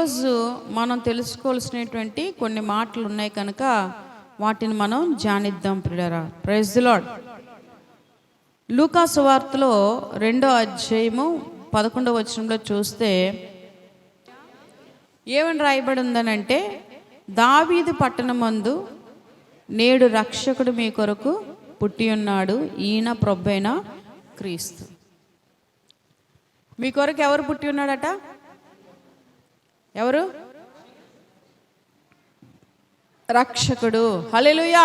ఈరోజు మనం తెలుసుకోవాల్సినటువంటి కొన్ని మాటలు ఉన్నాయి కనుక వాటిని మనం ధ్యానిద్దాం ప్రియులారా. Praise the lord. లూకా సువార్తలో 2వ అధ్యాయము 11వ వచనంలో చూస్తే ఏమని రాయబడి ఉందనంటే, దావీదు పట్టణమందు నేడు రక్షకుడు మీ కొరకు పుట్టి ఉన్నాడు, ఈయన ప్రభువైన క్రీస్తు. మీ కొరకు ఎవరు పుట్టి ఉన్నాడట? ఎవరు? రక్షకుడు. హల్లెలూయా.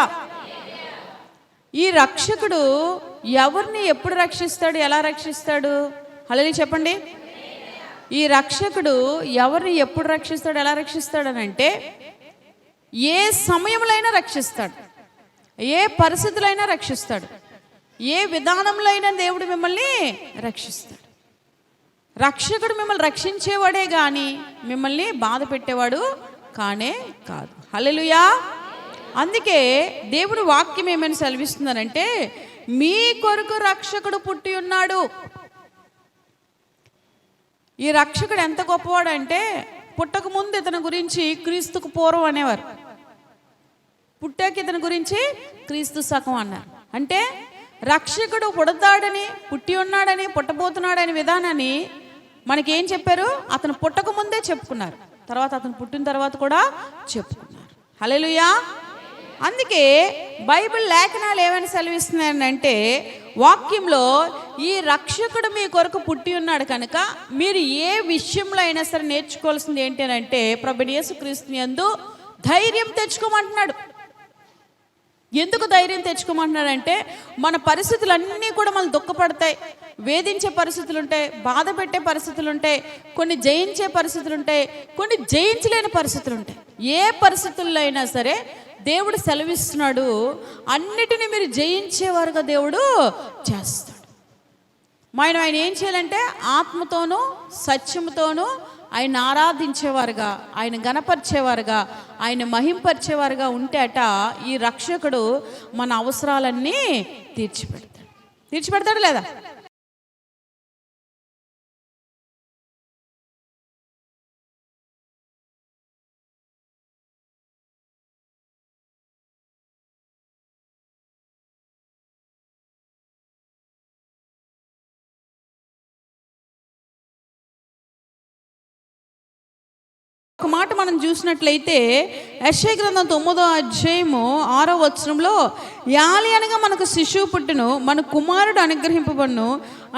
ఈ రక్షకుడు ఎవరిని ఎప్పుడు రక్షిస్తాడు, ఎలా రక్షిస్తాడు? హల్లెలూయా చెప్పండి. ఈ రక్షకుడు ఎవరిని ఎప్పుడు రక్షిస్తాడు, ఎలా రక్షిస్తాడు అని అంటే, ఏ సమయంలో అయినా రక్షిస్తాడు, ఏ పరిస్థితుల్లో అయినా రక్షిస్తాడు, ఏ విధానంలో అయినా దేవుడు మిమ్మల్ని రక్షిస్తాడు. రక్షకుడు మిమ్మల్ని రక్షించేవాడే కానీ మిమ్మల్ని బాధ పెట్టేవాడు కానే కాదు. హల్లెలూయా. అందుకే దేవుడు వాక్యం ఏమైనా సెలవిస్తున్నారంటే, మీ కొరకు రక్షకుడు పుట్టి ఉన్నాడు. ఈ రక్షకుడు ఎంత గొప్పవాడు అంటే, పుట్టక ముందు ఇతని గురించి క్రీస్తుకు పూర్వం అనేవారు, పుట్టాక ఇతని గురించి క్రీస్తు శకం అన్నారు. అంటే రక్షకుడు పుడతాడని, పుట్టి ఉన్నాడని, పుట్టబోతున్నాడని విధానాన్ని మనకేం చెప్పారు? అతను పుట్టక ముందే చెప్పుకున్నారు, తర్వాత అతను పుట్టిన తర్వాత కూడా చెప్పుకున్నారు. హల్లెలూయా. అందుకే బైబిల్ లేఖనాలు ఏమైనా సెలవిస్తున్నాయంటే, వాక్యంలో ఈ రక్షకుడు మీ కొరకు పుట్టి ఉన్నాడు కనుక మీరు ఏ విషయంలో అయినా సరే నేర్చుకోవాల్సింది ఏంటి అని అంటే, ప్రభువైన యేసుక్రీస్తుని యందు ధైర్యం తెచ్చుకోమంటున్నాడు. ఎందుకు ధైర్యం తెచ్చుకోమంటున్నాడంటే, మన పరిస్థితులన్నీ కూడా మనం దుఃఖపడతాయి, వేధించే పరిస్థితులు ఉంటాయి, బాధ పెట్టే పరిస్థితులు ఉంటాయి, కొన్ని జయించే పరిస్థితులు ఉంటాయి, కొన్ని జయించలేని పరిస్థితులు ఉంటాయి. ఏ పరిస్థితుల్లో అయినా సరే దేవుడు సెలవిస్తున్నాడు, అన్నిటినీ మీరు జయించేవారుగా దేవుడు చేస్తాడు. ఆయన ఏం చేయాలంటే, ఆత్మతోనూ సత్యముతోనూ ఆయన ఆరాధించేవారుగా, ఆయన గణపరిచేవారుగా, ఆయన మహింపరిచేవారుగా ఉంటేట ఈ రక్షకుడు మన అవసరాలన్నీ తీర్చిపెడతాడు లేదా? ఒక మాట మనం చూసినట్లయితే, యెషయా గ్రంథం 9వ అధ్యాయము 6వ వచనంలో, యాలి అనగా మనకు శిశువు పుట్టెను, మన కుమారుడు అనుగ్రహింపబడును,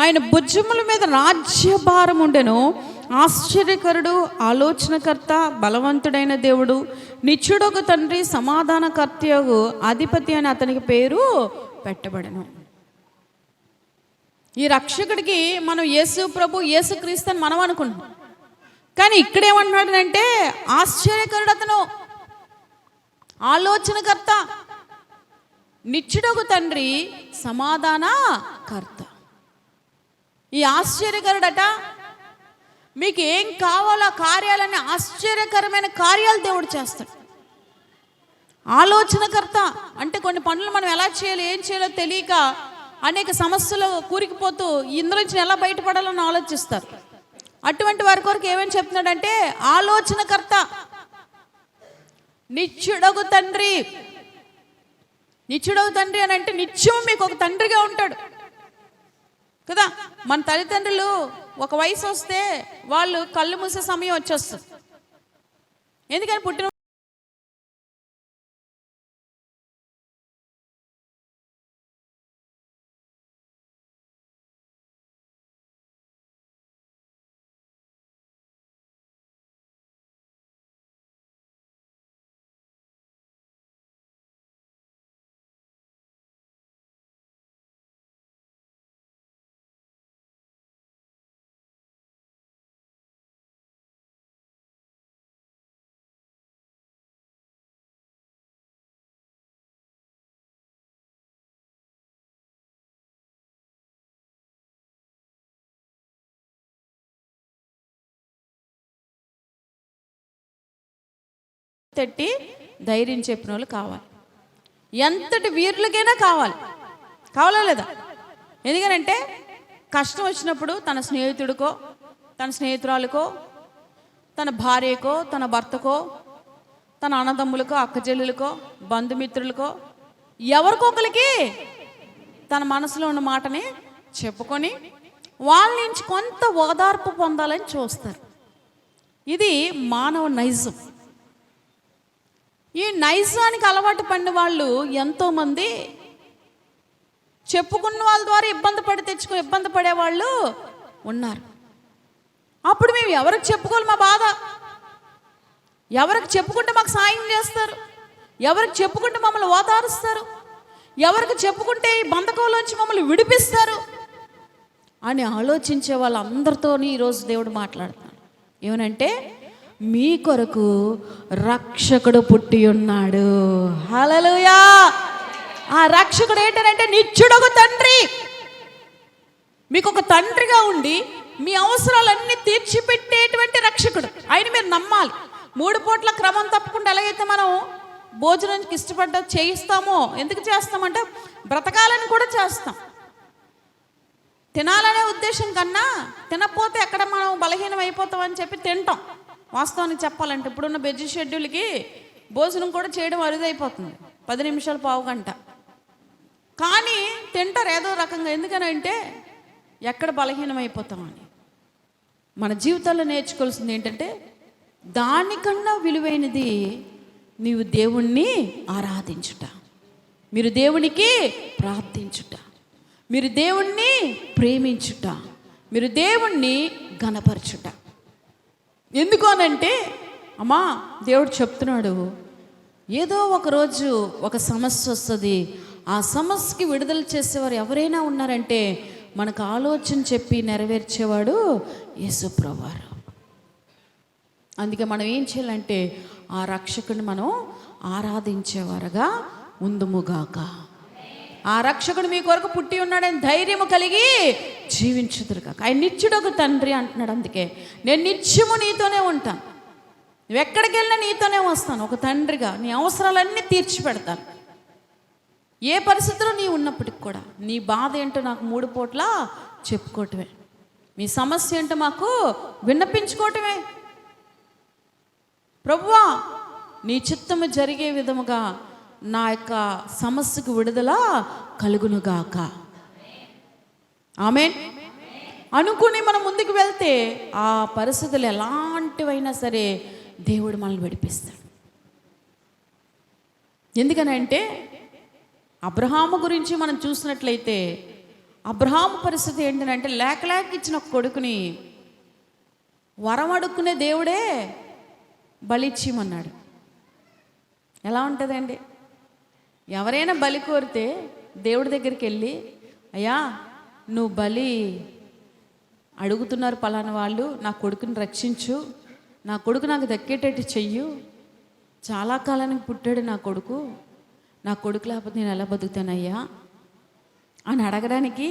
ఆయన భుజముల మీద రాజ్యభారం ఉండెను, ఆశ్చర్యకరుడు, ఆలోచనకర్త, బలవంతుడైన దేవుడు, నిత్యుడొక తండ్రి, సమాధానకర్తయగు అధిపతి అని అతనికి పేరు పెట్టబడెను. ఈ రక్షకుడికి మనం యేసు ప్రభు, యేసుక్రీస్తు అని మనం అనుకుంటున్నాం. కానీ ఇక్కడేమంటున్నాడంటే, ఆశ్చర్యకరుడు అతను, ఆలోచనకర్త, నిత్యుడొక తండ్రి, సమాధానకర్త. ఈ ఆశ్చర్యకరుడట, మీకు ఏం కావాలో కార్యాలని, ఆశ్చర్యకరమైన కార్యాలు దేవుడు చేస్తాడు. ఆలోచనకర్త అంటే కొన్ని పనులు మనం ఎలా చేయాలి, ఏం చేయాలో తెలియక అనేక సమస్యలు కూరికిపోతూ ఇందులో నుంచి ఎలా బయటపడాలని ఆలోచిస్తారు. అటువంటి వారి కొరకు ఏమని చెప్తున్నాడంటే, ఆలోచనకర్త, నిత్యుడొక తండ్రి. నిత్యుడొక తండ్రి అని అంటే నిత్యం మీకు ఒక తండ్రిగా ఉంటాడు కదా. మన తల్లిదండ్రులు ఒక వయసు వస్తే వాళ్ళు కళ్ళు మూసే సమయం వచ్చేస్తుంది. ఎందుకని? పుట్టిన తట్టి ధైర్యం చెప్పిన వాళ్ళు కావాలి. ఎంతటి వీరులకైనా కావాలా లేదా? ఎందుకనంటే కష్టం వచ్చినప్పుడు తన స్నేహితుడికో, తన స్నేహితురాలకో, తన భార్యకో, తన భర్తకో, తన అన్నదమ్ములకో, అక్కచెల్లెలకో, బంధుమిత్రులకో, ఎవరికొకరికి తన మనసులో ఉన్న మాటని చెప్పుకొని వాళ్ళ నుంచి కొంత ఓదార్పు పొందాలని చూస్తారు. ఇది మానవ నైజం. ఈ నైజానికి అలవాటు పడిన వాళ్ళు ఎంతోమంది చెప్పుకున్న వాళ్ళ ద్వారా ఇబ్బంది పడేవాళ్ళు ఉన్నారు. అప్పుడు మేము ఎవరికి చెప్పుకోవాలి మా బాధ? ఎవరికి చెప్పుకుంటే మాకు సాయం చేస్తారు? ఎవరికి చెప్పుకుంటే మమ్మల్ని ఓదారుస్తారు? ఎవరికి చెప్పుకుంటే ఈ బంధకంలోంచి మమ్మల్ని విడిపిస్తారు అని ఆలోచించే వాళ్ళందరితో ఈరోజు దేవుడు మాట్లాడుతున్నాడు. ఏమనంటే, మీ కొరకు రక్షకుడు పుట్టి ఉన్నాడు. హల్లెలూయా. ఆ రక్షకుడు ఏంటంటే నిత్యుడొక తండ్రి. మీకు ఒక తండ్రిగా ఉండి మీ అవసరాలన్నీ తీర్చిపెట్టేటువంటి రక్షకుడు. ఆయన మీరు నమ్మాలి. 3 పూట్ల క్రమం తప్పకుండా ఎలాగైతే మనం భోజనానికి ఇష్టపడ్డ చేయిస్తామో, ఎందుకు చేస్తామంటే బ్రతకాలని కూడా చేస్తాం. తినాలనే ఉద్దేశం కన్నా తినకపోతే ఎక్కడ మనం బలహీనం అయిపోతామని చెప్పి తింటాం. వాస్తవానికి చెప్పాలంటే ఇప్పుడున్న బిజీ షెడ్యూల్కి భోజనం కూడా చేయడం అరుదైపోతుంది. 10 నిమిషాలు, పావు గంట. కానీ తింటారు ఏదో రకంగా. ఎందుకనంటే ఎక్కడ బలహీనం అయిపోతామని. మన జీవితాల్లో నేర్చుకోవాల్సింది ఏంటంటే, దానికన్నా విలువైనది నీవు దేవుణ్ణి ఆరాధించుట, మీరు దేవునికి ప్రార్థించుట, మీరు దేవుణ్ణి ప్రేమించుట, మీరు దేవుణ్ణి ఘనపరచుట. ఎందుకు అనంటే, అమ్మా దేవుడు చెప్తున్నాడు, ఏదో ఒకరోజు ఒక సమస్య వస్తుంది. ఆ సమస్యకి విడుదల చేసేవారు ఎవరైనా ఉన్నారంటే మనకు ఆలోచన చెప్పి నెరవేర్చేవాడు యేసుప్రభువారు. అందుకే మనం ఏం చేయాలంటే ఆ రక్షకుడిని మనం ఆరాధించేవారుగా ఉందుముగాక. ఆ రక్షకుడు మీ కొరకు పుట్టి ఉన్నాడని ధైర్యము కలిగి జీవించుదురుగాక. ఆయన నిత్యుడొక తండ్రి అంటున్నాడు. అందుకే నేను నిత్యము నీతోనే ఉంటాను, నువ్వు ఎక్కడికి వెళ్ళినా నీతోనే వస్తాను. ఒక తండ్రిగా నీ అవసరాలన్నీ తీర్చి పెడతాను. ఏ పరిస్థితిలో నీ ఉన్నప్పటికి కూడా నీ బాధ ఏంటో నాకు 3 పూట్ల చెప్పుకోవటమే, మీ సమస్య ఏంటో మాకు విన్నపించుకోవటమే. ప్రభువా, నీ చిత్తము జరిగే విధముగా నా యొక్క సమస్యకు విడుదల కలుగునుగాక. ఆమేన్ అనుకుని మనం ముందుకు వెళ్తే ఆ పరిస్థితులు ఎలాంటివైనా సరే దేవుడు మనల్ని విడిపిస్తాడు. ఎందుకనంటే అబ్రహాము గురించి మనం చూసినట్లయితే, అబ్రహాము పరిస్థితి ఏంటంటే లేక ఇచ్చిన ఒక కొడుకుని వరం అడుక్కునే దేవుడే బలిచ్చిమన్నాడు. ఎలా ఉంటుందండి? ఎవరైనా బలి కోరితే దేవుడి దగ్గరికి వెళ్ళి, అయ్యా నువ్వు బలి అడుగుతున్నారు పలానా వాళ్ళు, నా కొడుకుని రక్షించు, నా కొడుకు నాకు దక్కేటట్టు చెయ్యు, చాలా కాలానికి పుట్టాడు నా కొడుకు లేకపోతే నేను ఎలా బతుకుతానయ్యా అని అడగడానికి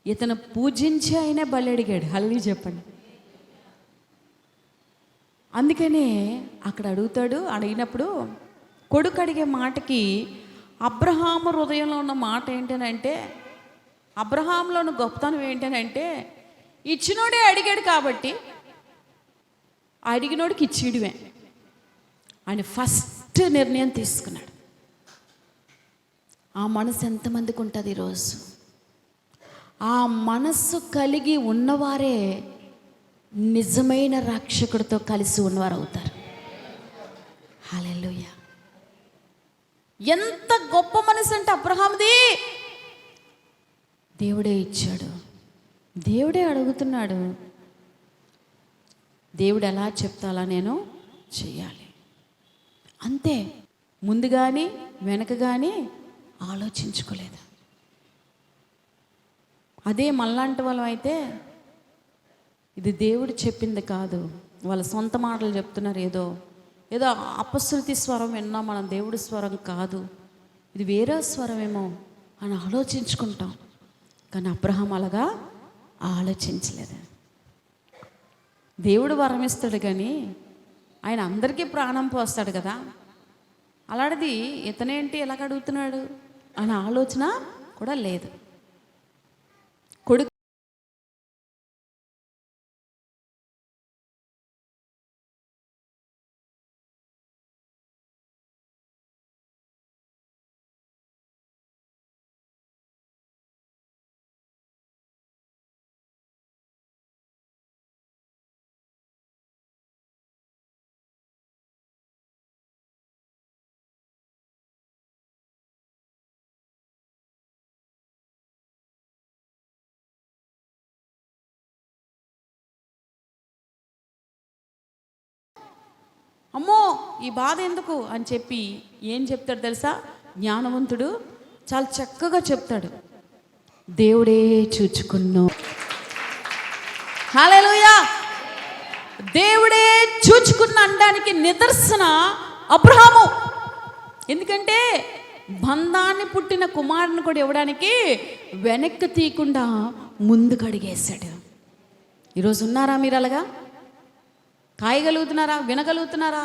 ఇతను పూజించి అయినా బలి అడిగాడు. హల్లెలూయా చెప్పండి. అందుకనే అక్కడ అడిగినప్పుడు కొడుకు అడిగే మాటకి అబ్రహాము హృదయంలో ఉన్న మాట ఏంటనంటే, అబ్రహాంలో ఉన్న గొప్పతనం ఏంటనంటే, ఇచ్చినోడే అడిగాడు కాబట్టి అడిగినోడికి ఇచ్చిడమే అని ఫస్ట్ నిర్ణయం తీసుకున్నాడు. ఆ మనసు ఎంతమందికి ఉంటుంది ఈరోజు? ఆ మనస్సు కలిగి ఉన్నవారే నిజమైన రక్షకుడితో కలిసి ఉన్నవారు అవుతారు. హల్లెలూయా. ఎంత గొప్ప మనసు అంటే అబ్రహాముది! దేవుడే ఇచ్చాడు, దేవుడే అడుగుతున్నాడు. దేవుడు ఎలా చెప్తా అలా నేను చెయ్యాలి అంతే. ముందు కానీ వెనక కానీ ఆలోచించుకోలేదు. అదే మనలాంటి వాళ్ళం అయితే ఇది దేవుడు చెప్పింది కాదు, వాళ్ళ సొంత మాటలు చెప్తున్నారు, ఏదో అపశృతి స్వరం విన్నా మనం దేవుడి స్వరం కాదు, ఇది వేరే స్వరమేమో అని ఆలోచించుకుంటాం. కానీ అబ్రహాం అలాగా ఆలోచించలేదు. దేవుడు వరం ఇస్తాడు కానీ ఆయన అందరికీ ప్రాణం పోస్తాడు కదా. అలాంటిది ఇతనేంటి ఎలాగ అడుగుతున్నాడు అనే ఆలోచన కూడా లేదు. కొడుకు అమ్మో ఈ బాధ ఎందుకు అని చెప్పి ఏం చెప్తాడు తెలుసా? జ్ఞానవంతుడు చాలా చక్కగా చెప్తాడు, దేవుడే చూచుకున్ను. హల్లెలూయా! దేవుడే చూచుకున్న అనడానికి నిదర్శన అబ్రహాము. ఎందుకంటే బంధాన్ని పుట్టిన కుమారుని కూడా ఇవ్వడానికి వెనక్కి తీయకుండా ముందుకు అడిగేశాడు. ఈరోజు ఉన్నారా మీరు అలాగా? కాయగలుగుతున్నారా? వినగలుగుతున్నారా?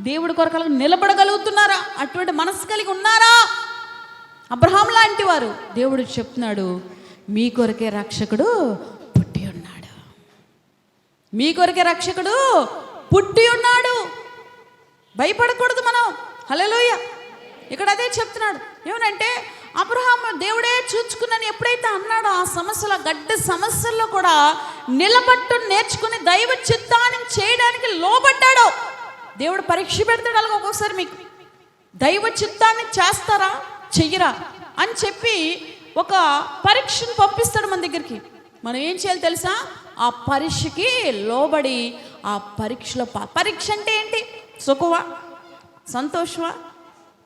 దేవుడి కొరకు నిలబడగలుగుతున్నారా? అటువంటి మనసు కలిగి ఉన్నారా? అబ్రహాం లాంటి వారు. దేవుడు చెప్తున్నాడు, మీ కొరకే రక్షకుడు పుట్టి ఉన్నాడు, మీ కొరకే రక్షకుడు పుట్టి ఉన్నాడు. భయపడకూడదు మనం. హల్లెలూయా! ఇక్కడ అదే చెప్తున్నాడు. ఏమనంటే అబ్రహాం దేవుడే చూచుకున్నాను ఎప్పుడైతే అన్నాడో, ఆ సమస్యల గడ్డ సమస్యల్లో కూడా నిలబట్టు నేర్చుకుని దైవ చిత్తాన్ని చేయడానికి లోబడ్డాడు. దేవుడు పరీక్ష పెడతాడు అలాగే ఒక్కొక్కసారి. మీకు దైవ చిత్తాన్ని చేస్తారా చెయ్యరా అని చెప్పి ఒక పరీక్షను పంపిస్తాడు మన దగ్గరికి. మనం ఏం చేయాలి తెలుసా? ఆ పరీక్షకి లోబడి ఆ పరీక్షలో పరీక్ష అంటే ఏంటి? సుఖవా? సంతోషమా?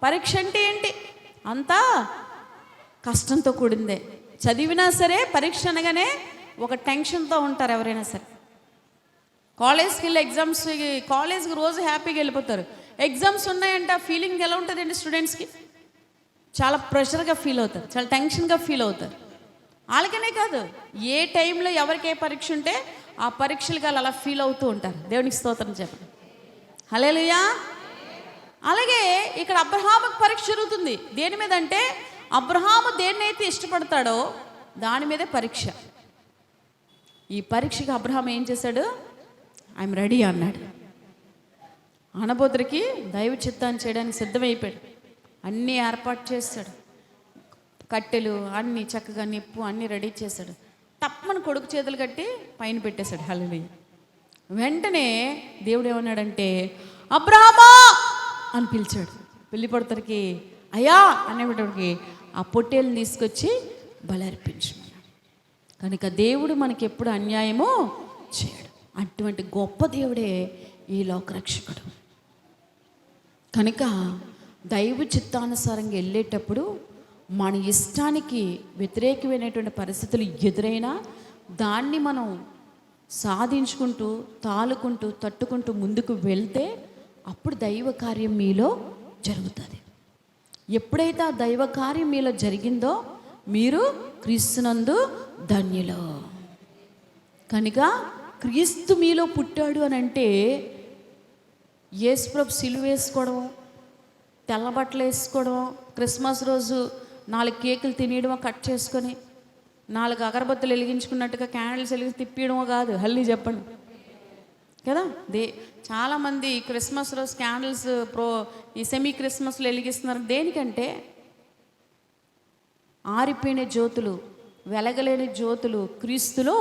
పరీక్ష అంటే ఏంటి? అంతా కష్టంతో కూడిందే. చదివినా సరే పరీక్ష అనగానే ఒక టెన్షన్తో ఉంటారు ఎవరైనా సరే. కాలేజ్కి వెళ్ళి ఎగ్జామ్స్, కాలేజ్కి రోజు హ్యాపీగా వెళ్ళిపోతారు. ఎగ్జామ్స్ ఉన్నాయంటే ఆ ఫీలింగ్ ఎలా ఉంటుందండి స్టూడెంట్స్కి? చాలా ప్రెషర్గా ఫీల్ అవుతారు, చాలా టెన్షన్గా ఫీల్ అవుతారు. వాళ్ళకనే కాదు, ఏ టైంలో ఎవరికి ఏ పరీక్ష ఉంటే ఆ పరీక్షలకి వాళ్ళు అలా ఫీల్ అవుతూ ఉంటారు. దేవునికి స్తోత్రం చెప్పండి. హల్లెలూయా! అలాగే ఇక్కడ అబ్రహాముకు పరీక్ష జరుగుతుంది. దేని మీద అంటే అబ్రహాము దేన్నైతే ఇష్టపడతాడో దాని మీదే పరీక్ష. ఈ పరీక్షకి అబ్రహాం ఏం చేశాడు? ఐఎమ్ రెడీ అన్నాడు. అనబోతురికి దైవ చిత్తాన్ని చేయడానికి సిద్ధమైపోయాడు. అన్నీ ఏర్పాటు చేస్తాడు, కట్టెలు అన్నీ చక్కగా, నిప్పు అన్నీ రెడీ చేశాడు. తప్పని కొడుకు చేతులు కట్టి పైన పెట్టేశాడు. హల్లెలూయా! వెంటనే దేవుడు ఏమన్నాడంటే అబ్రహామా అని పిలిచాడు. పెళ్ళిపడతారికి అయ్యా అనేటప్పటికి ఆ పొట్టేలను తీసుకొచ్చి బలి అర్పించమన్నాడు. కనుక దేవుడు మనకి ఎప్పుడు అన్యాయమో చేయడు. అటువంటి గొప్ప దేవుడే ఈ లోకరక్షకుడు. కనుక దైవ చిత్తానుసారంగా వెళ్ళేటప్పుడు మన ఇష్టానికి వ్యతిరేకమైనటువంటి పరిస్థితులు ఎదురైనా దాన్ని మనం సాధించుకుంటూ, తాలుకుంటూ, తట్టుకుంటూ ముందుకు వెళ్తే అప్పుడు దైవ కార్యం మీలో జరుగుతుంది. ఎప్పుడైతే ఆ దైవ కార్యం మీలో జరిగిందో మీరు క్రీస్తునందు ధన్యులు. కనుక క్రీస్తు మీలో పుట్టాడు అని అంటే యేసుప్రభు సిలువ వేసుకోవడం, తెల్ల బట్టలు వేసుకోవడం, క్రిస్మస్ రోజు 4 కేకులు తినేయడమో, కట్ చేసుకొని 4 అగరబత్తులు వెలిగించుకున్నట్టుగా క్యాండిల్స్ వెలిగి తిప్పేయడమో కాదు. హల్లి చెప్పండి కదా. చాలామంది క్రిస్మస్ రోజు క్యాండిల్స్ ఈ సెమీ క్రిస్మస్లో వెలిగిస్తున్నారు. దేనికంటే ఆరిపోయిన జ్యోతులు, వెలగలేని జ్యోతులు క్రీస్తులో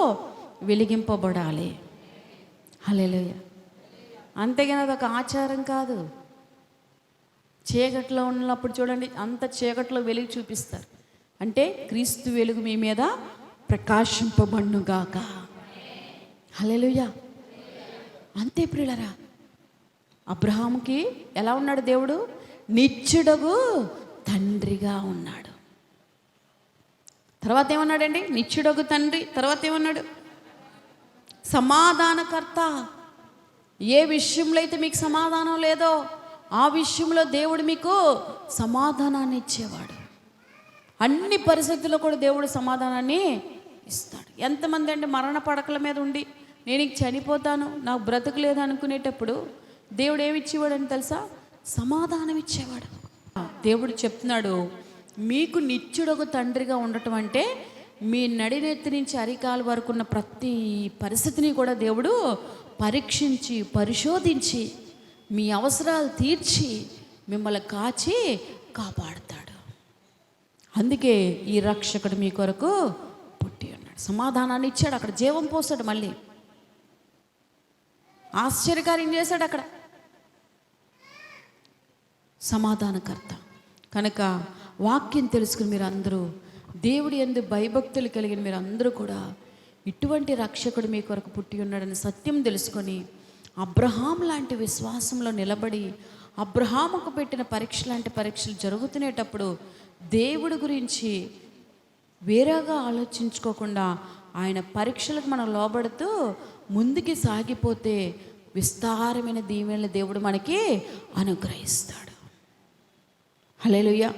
వెలిగింపబడాలి. హల్లెలూయా! అంతేగాని అదొక ఆచారం కాదు. చీకట్లో ఉన్నప్పుడు చూడండి, అంత చీకట్లో వెలుగు చూపిస్తారు. అంటే క్రీస్తు వెలుగు మీ మీద ప్రకాశింపబడునుగాక. హల్లెలూయా! అంతే ప్రియులరా. అబ్రహాముకి ఎలా ఉన్నాడు దేవుడు? నిత్యుడగు తండ్రిగా ఉన్నాడు. తర్వాత ఏమన్నాడండి? నిత్యుడగు తండ్రి. తర్వాత ఏమన్నాడు? సమాధానకర్త. ఏ విషయంలో అయితే మీకు సమాధానం లేదో ఆ విషయంలో దేవుడు మీకు సమాధానాన్ని ఇచ్చేవాడు. అన్ని పరిస్థితుల్లో కూడా దేవుడు సమాధానాన్ని ఇస్తాడు. ఎంతమంది అంటే మరణ పడకల మీద ఉండి నేను ఇంక చనిపోతాను, నాకు బ్రతుకు లేదు అనుకునేటప్పుడు దేవుడు ఏమి ఇచ్చేవాడని తెలుసా? సమాధానం ఇచ్చేవాడు. దేవుడు చెప్తున్నాడు, మీకు నిత్యుడొక తండ్రిగా ఉండటం అంటే మీ నడినెత్తి నుంచి అరికాల వరకు ఉన్న ప్రతి పరిస్థితిని కూడా దేవుడు పరీక్షించి, పరిశోధించి, మీ అవసరాలు తీర్చి మిమ్మల్ని కాచి కాపాడుతాడు. అందుకే ఈ రక్షకుడు మీ కొరకు పుట్టి ఉన్నాడు. సమాధానాన్ని ఇచ్చాడు. అక్కడ జీవం పోసాడు. మళ్ళీ ఆశ్చర్యకార్యం చేశాడు అక్కడ. సమాధానకర్త. కనుక వాక్యం తెలుసుకుని మీరు అందరూ, దేవుడి యందు భయభక్తులు కలిగిన మీరు అందరూ కూడా ఇటువంటి రక్షకుడు మీ కొరకు పుట్టి ఉన్నాడని సత్యం తెలుసుకొని అబ్రహాం లాంటి విశ్వాసంలో నిలబడి అబ్రహాముకు పెట్టిన పరీక్ష లాంటి పరీక్షలు జరుగుతునేటప్పుడు దేవుడి గురించి వేరేగా ఆలోచించుకోకుండా ఆయన పరీక్షలకు మనం లోబడుతూ ముందుకి సాగిపోతే విస్తారమైన దీవెనలు దేవుడు మనకి అనుగ్రహిస్తాడు. హల్లెలూయా.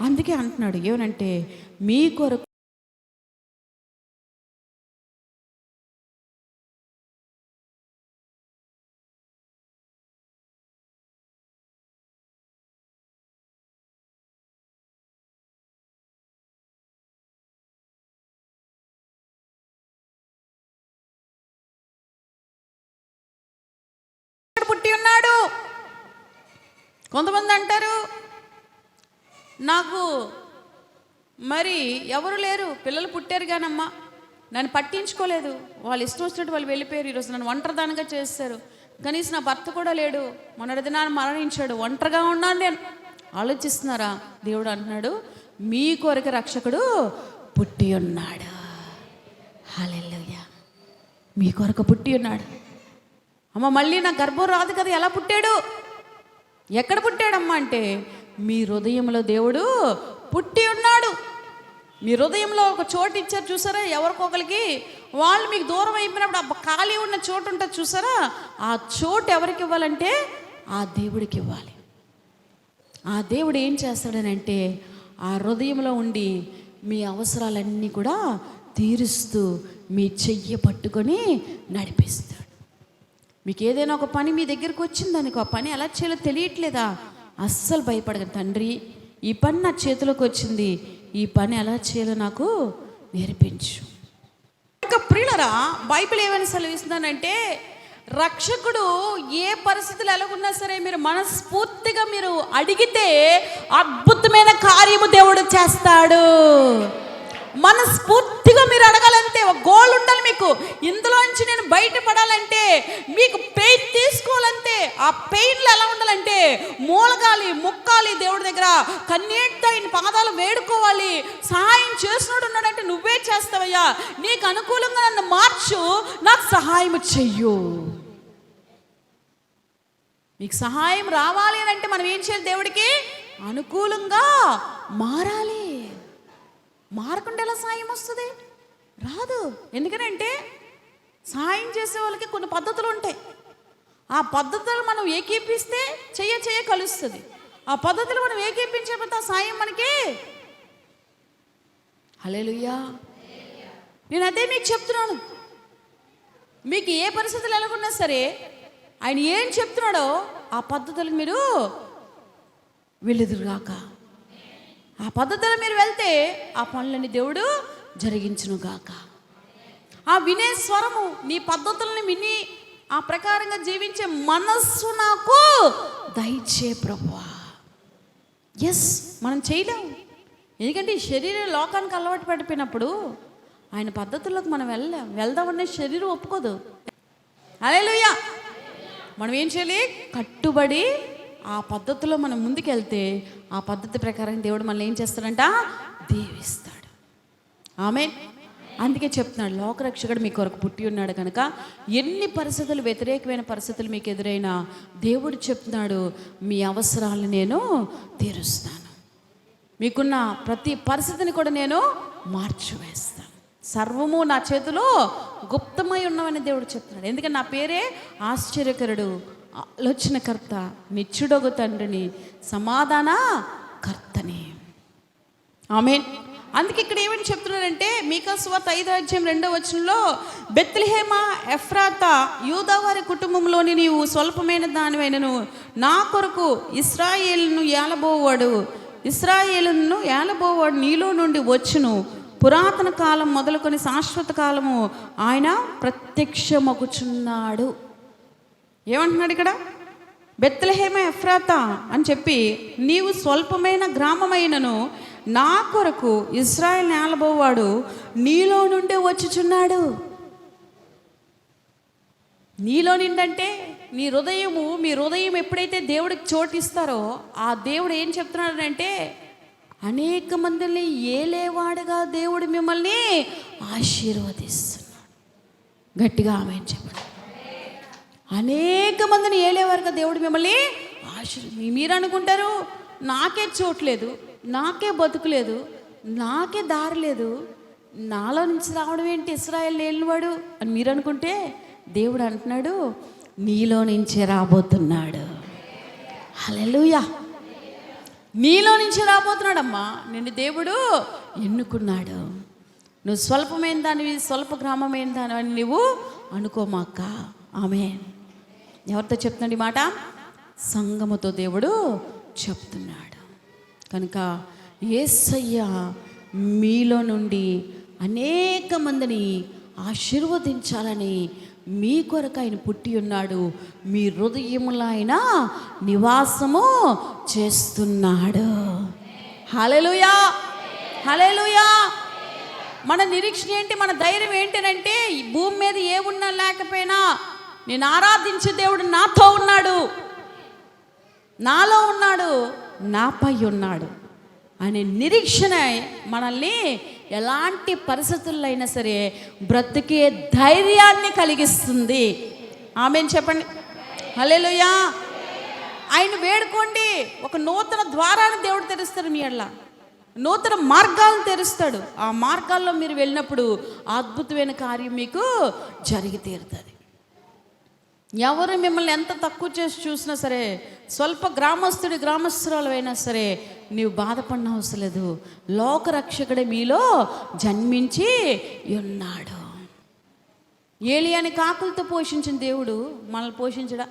అందుకే అంటున్నాడు ఏమనంటే మీ కొరకు పుట్టి ఉన్నాడు. కొంతమంది అంటారు నాకు మరి ఎవరు లేరు, పిల్లలు పుట్టారు కానమ్మా నన్ను పట్టించుకోలేదు, వాళ్ళు ఇష్టం వచ్చినట్టు వాళ్ళు వెళ్ళిపోయారు, ఈరోజు నన్ను ఒంటరిదానిగా చేస్తారు, కనీసం నా భర్త కూడా లేడు, మొన్నటి దినాన్ని మరణించాడు, ఒంటరిగా ఉన్నాను నేను ఆలోచిస్తున్నారా? దేవుడు అంటున్నాడు మీ కొరకు రక్షకుడు పుట్టి ఉన్నాడు. హల్లెలూయా. మీ కొరకు పుట్టి ఉన్నాడు. అమ్మ మళ్ళీ నా గర్భం రాదు కదా, ఎలా పుట్టాడు? ఎక్కడ పుట్టాడమ్మా అంటే మీ హృదయంలో దేవుడు పుట్టి ఉన్నాడు. మీ హృదయంలో ఒక చోటు ఇచ్చారు చూసారా, ఎవరికొకరికి వాళ్ళు మీకు దూరం అయిపోయినప్పుడు ఖాళీ ఉన్న చోటు ఉంటుంది చూసారా, ఆ చోటు ఎవరికి ఇవ్వాలంటే ఆ దేవుడికి ఇవ్వాలి. ఆ దేవుడు ఏం చేస్తాడనంటే ఆ హృదయంలో ఉండి మీ అవసరాలన్నీ కూడా తీరుస్తూ మీ చెయ్యి పట్టుకొని నడిపిస్తాడు. మీకు ఏదైనా ఒక పని మీ దగ్గరికి వచ్చిందనుకో, ఆ పని ఎలా చేయాలో తెలియట్లేదా? అస్సలు భయపడకండి. తండ్రి ఈ పని నా చేతిలోకి వచ్చింది, ఈ పని ఎలా చేయాలో నాకు నేర్పించు. ఇంకా ప్రియులరా, బైబిల్ ఏమని సెలవిస్తుందనంటే రక్షకుడు ఏ పరిస్థితులు ఎలాగున్నా సరే మీరు మనస్ఫూర్తిగా మీరు అడిగితే అద్భుతమైన కార్యము దేవుడు చేస్తాడు. మనస్ఫూర్తిగా మీరు అడగాలంటే ఒక గోల్ ఉండాలి మీకు. ఇందులోంచి నేను బయటపడాలంటే మీకు పెయిన్ తీసుకోవాలంటే ఆ పెయిన్లు ఎలా ఉండాలంటే మూలగాలి ముక్కాలి దేవుడి దగ్గర కన్నీటితో ఆయన పాదాలు వేడుకోవాలి. సహాయం చేసినోడు ఉన్నాడంటే నువ్వే చేస్తావయ్యా, నీకు అనుకూలంగా నన్ను మార్చు, నాకు సహాయం చెయ్యు. మీకు సహాయం రావాలి అని అంటే మనం ఏం చేయాలి? దేవుడికి అనుకూలంగా మారాలి. మారకుండా ఎలా సాయం వస్తుంది? రాదు. ఎందుకనంటే సాయం చేసే వాళ్ళకి కొన్ని పద్ధతులు ఉంటాయి. ఆ పద్ధతులు మనం ఏకీపిస్తే చెయ్య కలుస్తుంది. ఆ పద్ధతులు మనం ఏకీపించకపోతే ఆ సాయం మనకి. హల్లెలూయా. నేను అదే మీకు చెప్తున్నాను. మీకు ఏ పరిస్థితులు ఎలాగున్నా సరే ఆయన ఏం చెప్తున్నాడో ఆ పద్ధతులకు మీరు వెళ్ళుదురుగాక. ఆ పద్ధతిలో మీరు వెళ్తే ఆ పనులని దేవుడు జరిగించునుగాక. ఆ వినే స్వరము నీ పద్ధతులను విని ఆ ప్రకారంగా జీవించే మనస్సు నాకు దయచే ప్రభువా. ఎస్, మనం చేయలేము. ఎందుకంటే ఈ శరీరం లోకానికి అలవాటు పడిపోయినప్పుడు ఆయన పద్ధతుల్లోకి మనం వెళ్దామనే శరీరం ఒప్పుకోదు. హల్లెలూయా. మనం ఏం చేయాలి? కట్టుబడి ఆ పద్ధతిలో మనం ముందుకెళ్తే ఆ పద్ధతి ప్రకారం దేవుడు మనల్ని ఏం చేస్తాడంట? దీవిస్తాడు. ఆమేన్. అందుకే చెప్తున్నాడు లోకరక్షకుడు మీ కొరకు పుట్టి ఉన్నాడు కనుక ఎన్ని పరిస్థితులు, వ్యతిరేకమైన పరిస్థితులు మీకు ఎదురైనా దేవుడు చెప్తున్నాడు మీ అవసరాలను నేను తీరుస్తాను, మీకున్న ప్రతి పరిస్థితిని కూడా నేను మార్చివేస్తాను, సర్వము నా చేతిలో గుప్తమై ఉన్నవని దేవుడు చెప్తున్నాడు. ఎందుకంటే నా పేరే ఆశ్చర్యకరుడు, ఆలోచనకర్త, నిత్యుడగు తండ్రిని, సమాధాన కర్తని. ఆమేన్. అందుకే ఇక్కడ ఏమని చెప్తున్నారంటే మీకా సువార్త 5:2 బెత్లెహేమ ఎఫ్రాతా యూదావారి కుటుంబంలోని నీవు స్వల్పమైన దానివైనను నా కొరకు ఇశ్రాయేలును ఏలబోవాడు నీలో నుండి వచ్చును. పురాతన కాలం మొదలుకొని శాశ్వత కాలము ఆయన ప్రత్యక్షమగుచున్నాడు. ఏమంటున్నాడు ఇక్కడ? బెత్లెహేమ ఎఫ్రాతా అని చెప్పి నీవు స్వల్పమైన గ్రామమైనను నా కొరకు ఇశ్రాయేలు ఏలబోవాడు నీలో నుండి వచ్చుచున్నాడు. నీలో నిండంటే మీ హృదయం ఎప్పుడైతే దేవుడికి చోటిస్తారో ఆ దేవుడు ఏం చెప్తున్నాడంటే అనేక మందిని ఏలేవాడుగా దేవుడు మిమ్మల్ని ఆశీర్వదిస్తున్నాడు. గట్టిగా ఆమేన్ చెప్పండి. అనేక మందిని ఏలేవారుగా దేవుడు మిమ్మల్ని మీరు అనుకుంటారు నాకే చోట్లేదు, నాకే బతుకులేదు, నాకే దారి లేదు, నాలో నుంచి రావడం ఏంటి ఇశ్రాయేలు ఏలినవాడు అని మీరు అనుకుంటే దేవుడు అంటున్నాడు నీలో నుంచే రాబోతున్నాడు. హల్లెలూయా. నీలో నుంచి రాబోతున్నాడమ్మా. నిన్ను దేవుడు ఎన్నుకున్నాడు. నువ్వు స్వల్పమైన దానివి, స్వల్ప గ్రామమైన దానివి అని నువ్వు అనుకోమాక. ఆమేన్. ఎవరితో చెప్తున్నాడు ఈ మాట? సంఘముతో దేవుడు చెప్తున్నాడు. కనుక యేసయ్య మీలో నుండి అనేక మందిని ఆశీర్వదించాలని మీ కొరకు ఆయన పుట్టి ఉన్నాడు. మీ హృదయములో ఆయన నివాసము చేస్తున్నాడు. హల్లెలూయా, హల్లెలూయా. మన నిరీక్షణ ఏంటి, మన ధైర్యం ఏంటంటే ఈ భూమి మీద ఏ ఉన్నా లేకపోయినా నేను ఆరాధించే దేవుడు నాతో ఉన్నాడు, నాలో ఉన్నాడు, నాపై ఉన్నాడు అనే నిరీక్షణ మనల్ని ఎలాంటి పరిస్థితుల్లో అయినా సరే బ్రతికే ధైర్యాన్ని కలిగిస్తుంది. ఆమేన్ చెప్పండి. హల్లెలూయా. ఆయన వేడుకోండి, ఒక నూతన ద్వారాన్ని దేవుడు తెరుస్తాడు. మీ ఎడల నూతన మార్గాలను తెరుస్తాడు. ఆ మార్గాల్లో మీరు వెళ్ళినప్పుడు అద్భుతమైన కార్యం మీకు జరిగి తీరుతుంది. ఎవరు మిమ్మల్ని ఎంత తక్కువ చేసి చూసినా సరే, స్వల్ప గ్రామస్తురాలు అయినా సరే నీవు బాధపడిన అవసరం లేదు. లోకరక్షకుడే మీలో జన్మించి ఉన్నాడు. ఏలియాని కాకులతో పోషించిన దేవుడు మనల్ని పోషించడా?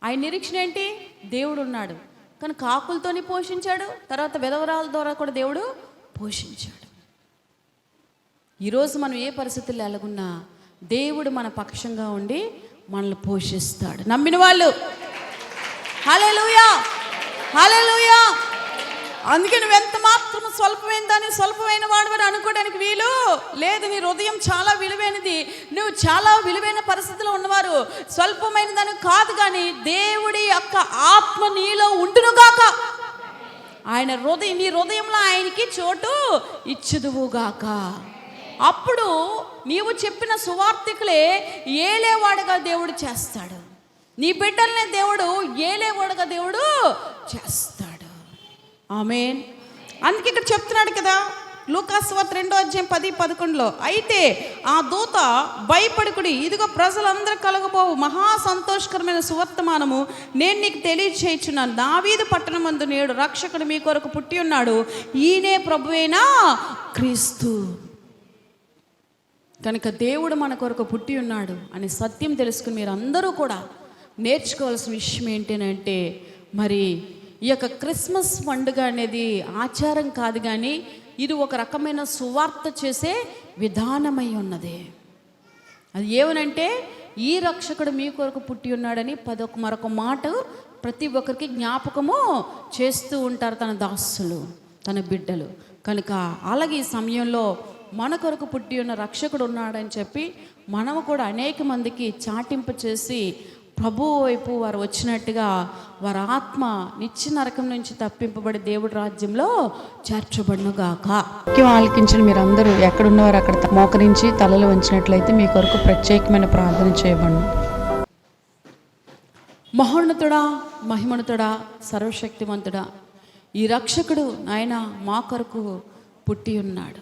ఆయన నిరీక్షణ ఏంటి? దేవుడు ఉన్నాడు కానీ కాకులతోని పోషించాడు. తర్వాత విధవరాల ద్వారా కూడా దేవుడు పోషించాడు. ఈరోజు మనం ఏ పరిస్థితుల్లో ఎలాగున్నా దేవుడు మన పక్షంగా ఉండి మనల్ని పోషిస్తాడు. నమ్మిన వాళ్ళు హల్లెలూయా, హల్లెలూయా. అందుకే నువ్వు ఎంత మాత్రం స్వల్పమైన దాన్ని స్వల్పమైన వాడు అనుకోవడానికి వీలు లేదు. నీ హృదయం చాలా విలువైనది. నువ్వు చాలా విలువైన పరిస్థితిలో ఉన్నవారు స్వల్పమైన దాన్ని కాదు, కానీ దేవుడి యొక్క ఆత్మ నీలో ఉండునుగాక. ఆయన నీ హృదయంలో ఆయనకి చోటు ఇచ్చుదువుగాక. అప్పుడు నీవు చెప్పిన సువార్తికులే ఏలేవాడుగా దేవుడు చేస్తాడు. నీ బిడ్డల్ని దేవుడు ఏలేవాడుగా దేవుడు చేస్తాడు. ఆమేన్. అందుకే ఇక్కడ చెప్తున్నాడు కదా, లూకాసు సువార్త 2:10-11 అయితే ఆ దూత భయపడుకుడి, ఇదిగో ప్రజలందరూ కలగబోవు మహా సంతోషకరమైన సువర్తమానము నేను నీకు తెలియచేయుచున్నాను. దావీదు పట్టణమందు నేడు రక్షకుడు మీ కొరకు పుట్టి ఉన్నాడు, ఈయనే ప్రభువైన క్రీస్తు. కనుక దేవుడు మన కొరకు పుట్టి ఉన్నాడు అనే సత్యం తెలుసుకుని మీరు అందరూ కూడా నేర్చుకోవాల్సిన విషయం ఏంటంటే, మరి ఈ యొక్క క్రిస్మస్ పండుగ అనేది ఆచారం కాదు, కానీ ఇది ఒక రకమైన సువార్త చేసే విధానమై ఉన్నది. అది ఏమనంటే ఈ రక్షకుడు మీ కొరకు పుట్టి ఉన్నాడని మరొక మాట ప్రతి ఒక్కరికి జ్ఞాపకము చేస్తూ ఉంటారు తన దాసులు, తన బిడ్డలు. కనుక అలాగే ఈ సమయంలో మన కొరకు పుట్టి ఉన్న రక్షకుడు ఉన్నాడని చెప్పి మనము కూడా అనేక మందికి చాటింపు చేసి ప్రభువు వైపు వారు వచ్చినట్టుగా వారి ఆత్మ నిత్య నరకం నుంచి తప్పింపబడి దేవుడి రాజ్యంలో చేర్చబడునుగాక. వాక్యం ఆలకించిన మీరందరూ ఎక్కడున్నవారు అక్కడ మోకరించి తలలు వంచినట్లయితే మీ కొరకు ప్రత్యేకమైన ప్రార్థన చేయబడును. మహోన్నతుడా, మహిమోన్నతుడా, సర్వశక్తిమంతుడా, ఈ రక్షకుడు నాయన మా కొరకు పుట్టి ఉన్నాడు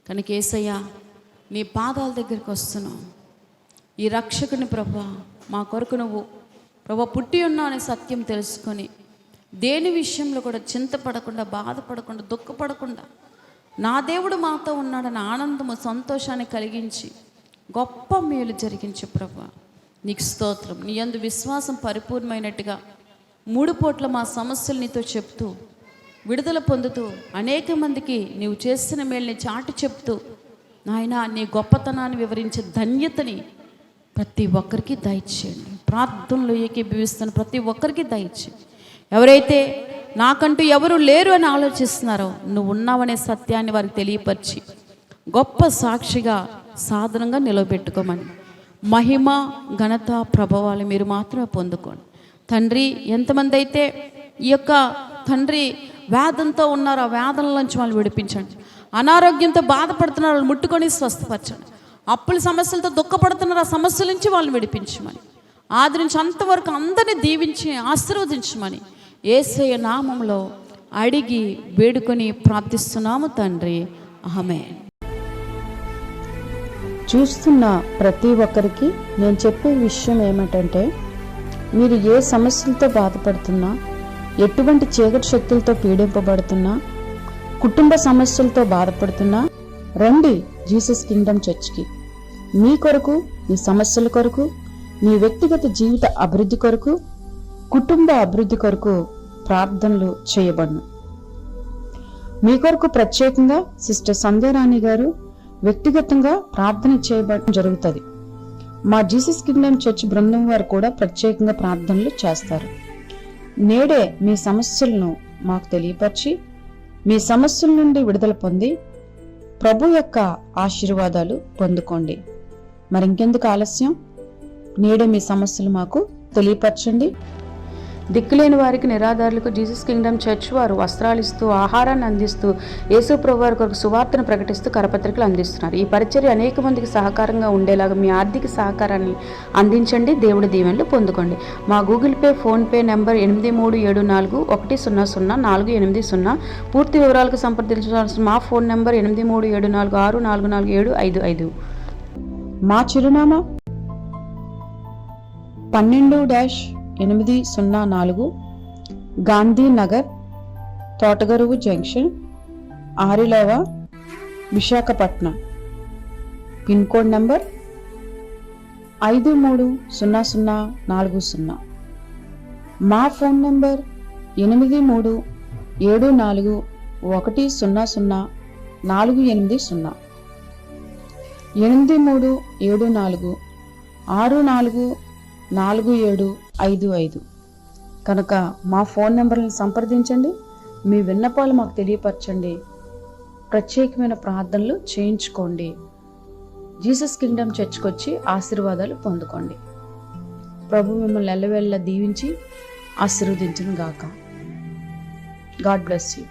కనుక యేసయ్య నీ పాదాల దగ్గరికి వస్తున్నావు. ఈ రక్షకుని ప్రభా మా కొరకు నువ్వు ప్రభా పుట్టి ఉన్నావు అనే సత్యం తెలుసుకొని దేని విషయంలో కూడా చింతపడకుండా, బాధపడకుండా, దుఃఖపడకుండా నా దేవుడు మాతో ఉన్నాడని ఆనందము, సంతోషాన్ని కలిగించి గొప్ప మేలు జరిగించే ప్రభా నీకు స్తోత్రం. నీ యందు విశ్వాసం పరిపూర్ణమైనట్టుగా 3 పూట్ల మా సమస్యలు నీతో చెప్తూ విడుదల పొందుతూ అనేక మందికి నీవు చేసిన మేలుని చాటి చెప్తూ నాయన నీ గొప్పతనాన్ని వివరించే ధన్యతని ప్రతి ఒక్కరికి దయచేయండి. ప్రార్థనలో ఏకీభవిస్తున్న ప్రతి ఒక్కరికి దయచేయండి. ఎవరైతే నాకంటూ ఎవరు లేరు అని ఆలోచిస్తున్నారో నువ్వు ఉన్నావనే సత్యాన్ని వారికి తెలియపరిచి గొప్ప సాక్షిగా సాధనంగా నిలబెట్టుకోమని మహిమ, ఘనత, ప్రభావాలు మీరు మాత్రమే పొందుకోండి తండ్రి. ఎంతమంది అయితే ఈ యొక్క తండ్రి వేదంతో ఉన్నారో ఆ వేదనలోంచి వాళ్ళు విడిపించండి. అనారోగ్యంతో బాధపడుతున్న వాళ్ళు ముట్టుకొని స్వస్థపరచండి. అప్పుల సమస్యలతో దుఃఖపడుతున్నారు, ఆ సమస్యల నుంచి వాళ్ళని విడిపించమని, ఆదరించి అంతవరకు అందరినీ దీవించి ఆశీర్వదించమని యేసయ్య నామములో అడిగి వేడుకొని ప్రార్థిస్తున్నాము తండ్రి, ఆమేన్. చూస్తున్న ప్రతి ఒక్కరికి నేను చెప్పే విషయం ఏమిటంటే, మీరు ఏ సమస్యలతో బాధపడుతున్నా, ఎటువంటి చీకటి శక్తులతో పీడింపబడుతున్నా, కుటుంబ సమస్యలతో బాధపడుతున్నా, రండి జీసస్ కింగ్డమ్ చర్చ్కి. మీ కొరకు, మీ సమస్యల కొరకు, మీ వ్యక్తిగత జీవిత అభివృద్ధి కొరకు, కుటుంబ అభివృద్ధి కొరకు ప్రార్థనలు చేయబడును. మీ కొరకు ప్రత్యేకంగా సిస్టర్ సంధ్యారాణి గారు వ్యక్తిగతంగా ప్రార్థన చేయబడడం జరుగుతుంది. మా జీసస్ కింగ్డమ్ చర్చ్ బృందం వారు కూడా ప్రత్యేకంగా ప్రార్థనలు చేస్తారు. నేడే మీ సమస్యలను మాకు తెలియపరిచి మీ సమస్యల నుండి విడుదల పొంది ప్రభు యొక్క ఆశీర్వాదాలు పొందుకోండి. మరి ఇంకెందుకు ఆలస్యం, నేడే మీ సమస్యలు మాకు తెలియపరచండి. దిక్కులేని వారికి, నిరాధారులకు జీసస్ కింగ్డమ్ చర్చ్ వారు వస్త్రాలు ఇస్తూ, ఆహారాన్ని అందిస్తూ, యేసు ప్రభు వారి కొరకు సువార్తను ప్రకటిస్తూ కరపత్రికలు అందిస్తున్నారు. ఈ పరిచర్య అనేక మందికి సహకారంగా ఉండేలాగా మీ ఆర్థిక సహకారాన్ని అందించండి. దేవుడి దీవెనలు పొందుకోండి. మా గూగుల్ పే, ఫోన్పే నెంబర్ 8374100480. పూర్తి వివరాలకు సంప్రదించాల్సిన మా ఫోన్ నెంబర్ 837464447555. మా చిరునామా 12-804 Gandhinagar, Thotagaruvu junction, Arilova, Visakhapatnam. Pin code number 530040. మా ఫోన్ నంబర్ 8374100480. 8374644755. కనుక మా ఫోన్ నెంబర్లను సంప్రదించండి. మీ విన్నపాలు మాకు తెలియపరచండి. ప్రత్యేకమైన ప్రార్థనలు చేయించుకోండి. జీసస్ కింగ్డమ్ చర్చ్కి వచ్చి ఆశీర్వాదాలు పొందుకోండి. ప్రభు మిమ్మల్ని ఎల్లవేళలా దీవించి ఆశీర్వదించును గాక. God bless you.